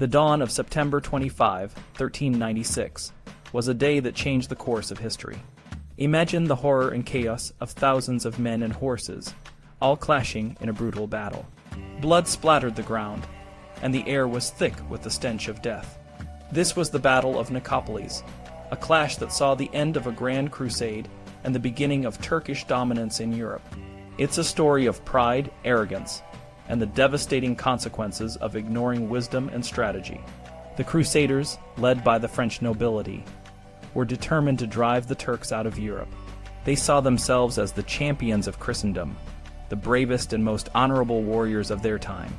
The dawn of September 25, 1396, was a day that changed the course of history. Imagine the horror and chaos of thousands of men and horses, all clashing in a brutal battle. Blood splattered the ground, and the air was thick with the stench of death. This was the Battle of Nicopolis, a clash that saw the end of a grand crusade and the beginning of Turkish dominance in Europe. It's a story of pride, arrogance, and the devastating consequences of ignoring wisdom and strategy. The Crusaders, led by the French nobility, were determined to drive the Turks out of Europe. They saw themselves as the champions of Christendom, the bravest and most honorable warriors of their time.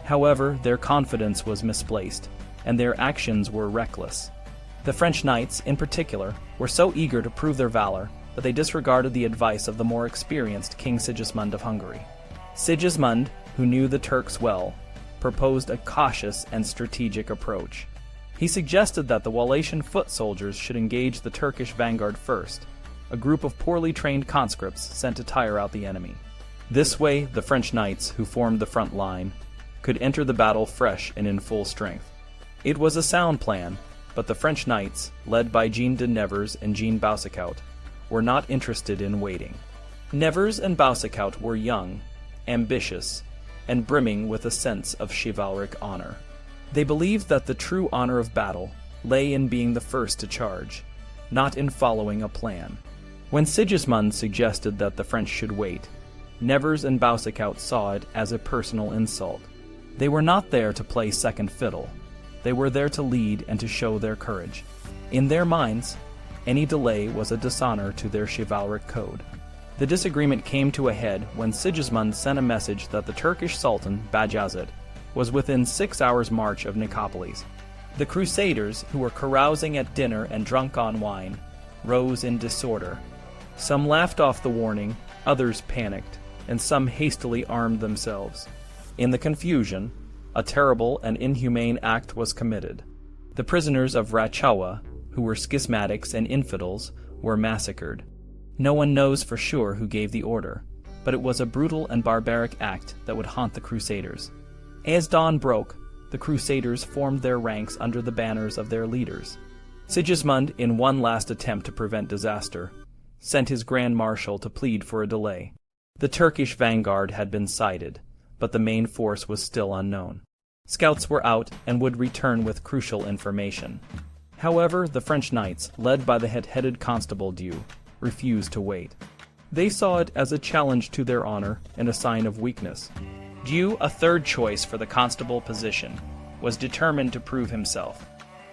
However, their confidence was misplaced, and their actions were reckless. The French knights, in particular, were so eager to prove their valor that they disregarded the advice of the more experienced King Sigismund of Hungary. Sigismund, who knew the Turks well, proposed a cautious and strategic approach. He suggested that the Wallachian foot soldiers should engage the Turkish vanguard first, a group of poorly trained conscripts sent to tire out the enemy. This way, the French knights, who formed the front line, could enter the battle fresh and in full strength. It was a sound plan, but the French knights, led by Jean de Nevers and Jean Boucicaut, were not interested in waiting. Nevers and Boucicaut were young, ambitious, and brimming with a sense of chivalric honor. They believed that the true honor of battle lay in being the first to charge, not in following a plan. When Sigismund suggested that the French should wait, Nevers and Boucicaut saw it as a personal insult. They were not there to play second fiddle. They were there to lead and to show their courage. In their minds, any delay was a dishonor to their chivalric code. The disagreement came to a head when Sigismund sent a message that the Turkish Sultan, Bajazet, was within 6 hours' march of Nicopolis. The Crusaders, who were carousing at dinner and drunk on wine, rose in disorder. Some laughed off the warning, others panicked, and some hastily armed themselves. In the confusion, a terrible and inhumane act was committed. The prisoners of Rachawa, who were schismatics and infidels, were massacred. No one knows for sure who gave the order, but it was a brutal and barbaric act that would haunt the Crusaders. As dawn broke, the Crusaders formed their ranks under the banners of their leaders. Sigismund, in one last attempt to prevent disaster, sent his Grand Marshal to plead for a delay. The Turkish vanguard had been sighted, but the main force was still unknown. Scouts were out and would return with crucial information. However, the French knights, led by the head-headed Constable Dieu, refused to wait. They saw it as a challenge to their honor and a sign of weakness. Dieu, a third choice for the constable position, was determined to prove himself.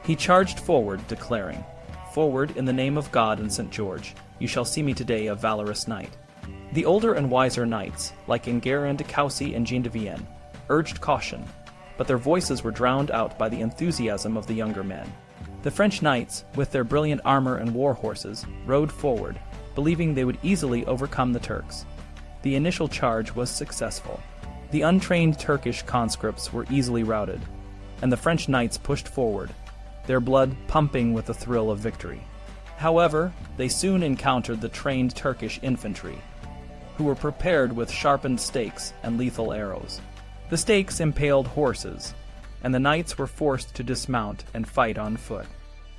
He charged forward, declaring, "Forward, in the name of God and St. George, you shall see me today a valorous knight." The older and wiser knights, like Enguerrand, Coucy, and Jean de Vienne, urged caution, but their voices were drowned out by the enthusiasm of the younger men. The French knights, with their brilliant armor and war horses, rode forward, believing they would easily overcome the Turks. The initial charge was successful. The untrained Turkish conscripts were easily routed, and the French knights pushed forward, their blood pumping with the thrill of victory. However, they soon encountered the trained Turkish infantry, who were prepared with sharpened stakes and lethal arrows. The stakes impaled horses, and the knights were forced to dismount and fight on foot.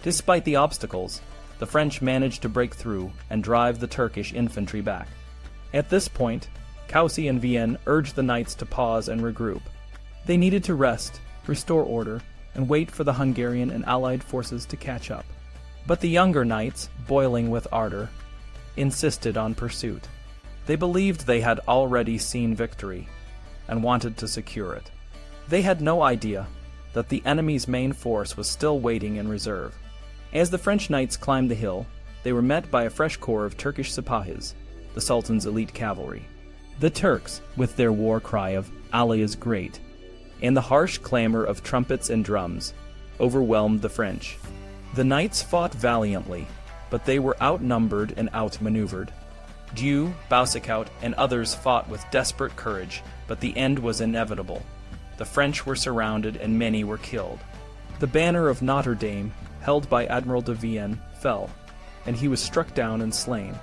Despite the obstacles, the French managed to break through and drive the Turkish infantry back. At this point, Coucy and Vienne urged the knights to pause and regroup. They needed to rest, restore order, and wait for the Hungarian and allied forces to catch up. But the younger knights, boiling with ardor, insisted on pursuit. They believed they had already seen victory and wanted to secure it. They had no idea that the enemy's main force was still waiting in reserve. As the French knights climbed the hill, they were met by a fresh corps of Turkish Sipahis, the Sultan's elite cavalry. The Turks, with their war cry of "Allah is great," and the harsh clamor of trumpets and drums, overwhelmed the French. The knights fought valiantly, but they were outnumbered and outmaneuvered. Dieu, Boucicaut, and others fought with desperate courage, but the end was inevitable. The French were surrounded and many were killed. The banner of Notre Dame, held by Admiral de Vienne, fell, and he was struck down and slain.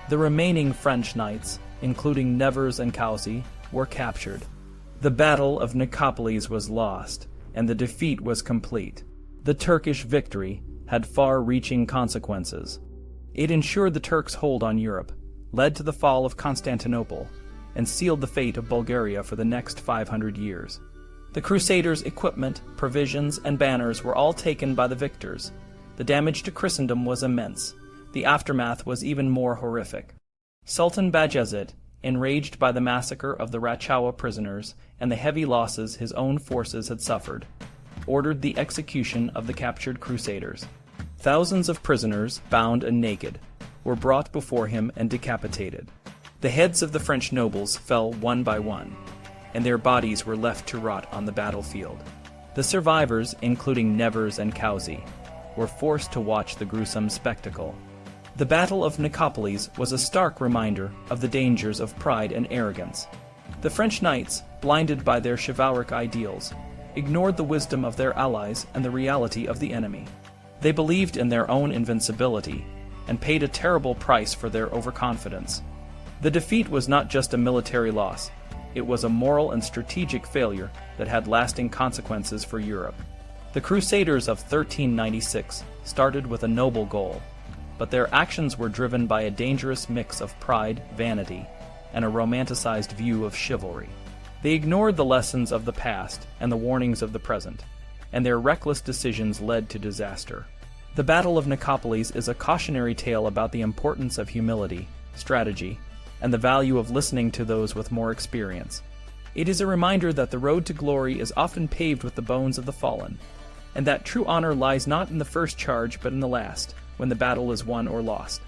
The remaining French knights, including Nevers and Coucy, were captured. The Battle of Nicopolis was lost, and the defeat was complete. The Turkish victory had far-reaching consequences. It ensured the Turks' hold on Europe, led to the fall of Constantinople, and sealed the fate of Bulgaria for the next 500 years. The Crusaders' equipment, provisions, and banners were all taken by the victors. The damage to Christendom was immense. The aftermath was even more horrific. Sultan Bajazet, enraged by the massacre of the Rachawa prisoners and the heavy losses his own forces had suffered, ordered the execution of the captured Crusaders. Thousands of prisoners, bound and naked, were brought before him and decapitated. The heads of the French nobles fell one by one, and their bodies were left to rot on the battlefield. The survivors, including Nevers and Causi, were forced to watch the gruesome spectacle. The Battle of Nicopolis was a stark reminder of the dangers of pride and arrogance. The French knights, blinded by their chivalric ideals, ignored the wisdom of their allies and the reality of the enemy. They believed in their own invincibility and paid a terrible price for their overconfidence. The defeat was not just a military loss, it was a moral and strategic failure that had lasting consequences for Europe. The Crusaders of 1396 started with a noble goal, but their actions were driven by a dangerous mix of pride, vanity, and a romanticized view of chivalry. They ignored the lessons of the past and the warnings of the present, and their reckless decisions led to disaster. The Battle of Nicopolis is a cautionary tale about the importance of humility, strategy, and the value of listening to those with more experience. It is a reminder that the road to glory is often paved with the bones of the fallen, and that true honor lies not in the first charge but in the last, when the battle is won or lost.